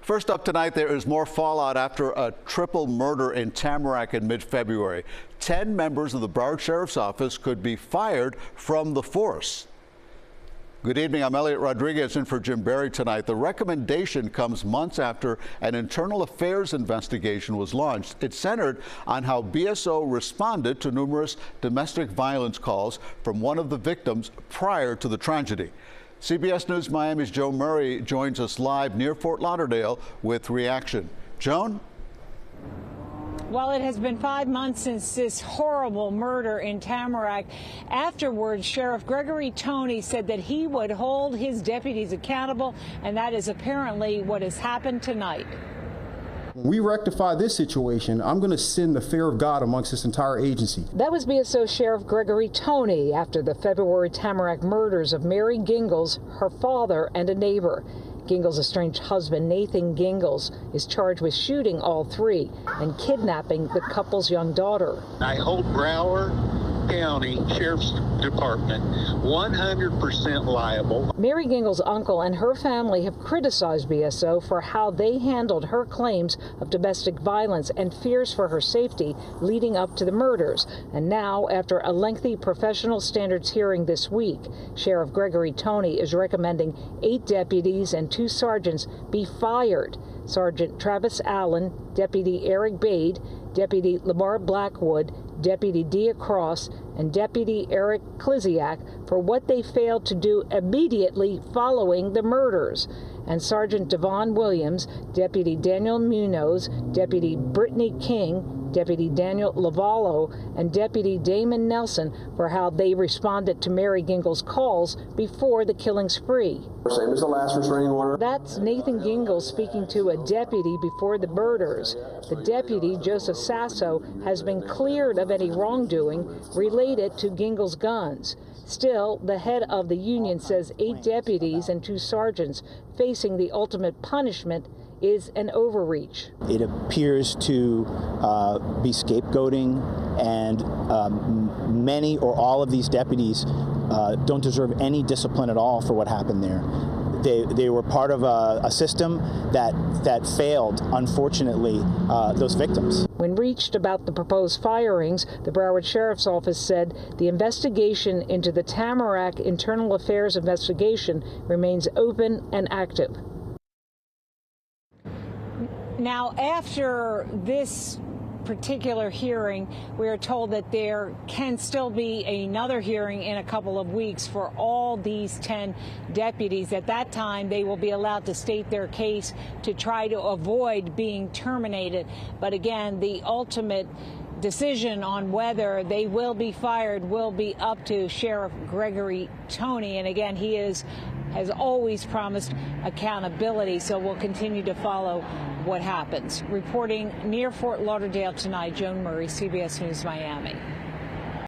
First up tonight, there is more fallout after a triple murder in Tamarac in mid-February. 10 members of the Broward Sheriff's Office could be fired from the force. Good evening, I'm Elliot Rodriguez in for Jim Berry tonight. The recommendation comes months after an internal affairs investigation was launched. It centered on how BSO responded to numerous domestic violence calls from one of the victims prior to the tragedy. CBS News Miami's Joe Murray joins us live near Fort Lauderdale with reaction. Joan? Well, it has been 5 months since this horrible murder in Tamarac. Afterwards, Sheriff Gregory Toney said that he would hold his deputies accountable, and that is apparently what has happened tonight. When we rectify this situation, I'm going to send the fear of God amongst this entire agency. That was BSO Sheriff Gregory Toney after the February Tamarac murders of Mary Gingles, her father, and a neighbor. Gingles' estranged husband, Nathan Gingles, is charged with shooting all three and kidnapping the couple's young daughter. I hold Broward County Sheriff's Department 100% liable. Mary Gingles' uncle and her family have criticized BSO for how they handled her claims of domestic violence and fears for her safety leading up to the murders. And now, after a lengthy professional standards hearing this week, Sheriff Gregory Toney is recommending 8 deputies and 2 sergeants be fired. Sergeant Travis Allen, Deputy Eric Bade, Deputy Lamar Blackwood, Deputy Dia Cross, and Deputy Eric Kliziak for what they failed to do immediately following the murders. And Sergeant Devon Williams, Deputy Daniel Munoz, Deputy Brittany King, Deputy Daniel Lavallo, and Deputy Damon Nelson for how they responded to Mary Gingles' calls before the killing spree. Same as the last restraining order. That's Nathan Gingles speaking to a deputy before the murders. The deputy, Joseph Sasso, has been cleared of any wrongdoing related to Gingles' guns. Still, the head of the union says 8 deputies and 2 sergeants facing the ultimate punishment is an overreach. It appears to be scapegoating, and many or all of these deputies don't deserve any discipline at all for what happened there. They were part of a system that failed, unfortunately, those victims. When reached about the proposed firings, the Broward Sheriff's Office said the investigation into the Tamarac Internal Affairs investigation remains open and active. Now, after this particular hearing, we are told that there can still be another hearing in a couple of weeks for all these 10 deputies. At that time, they will be allowed to state their case to try to avoid being terminated. But again, the ultimate decision on whether they will be fired will be up to Sheriff Gregory Toney. And again, he has always promised accountability, so we'll continue to follow what happens. Reporting near Fort Lauderdale tonight, Joan Murray, CBS News, Miami.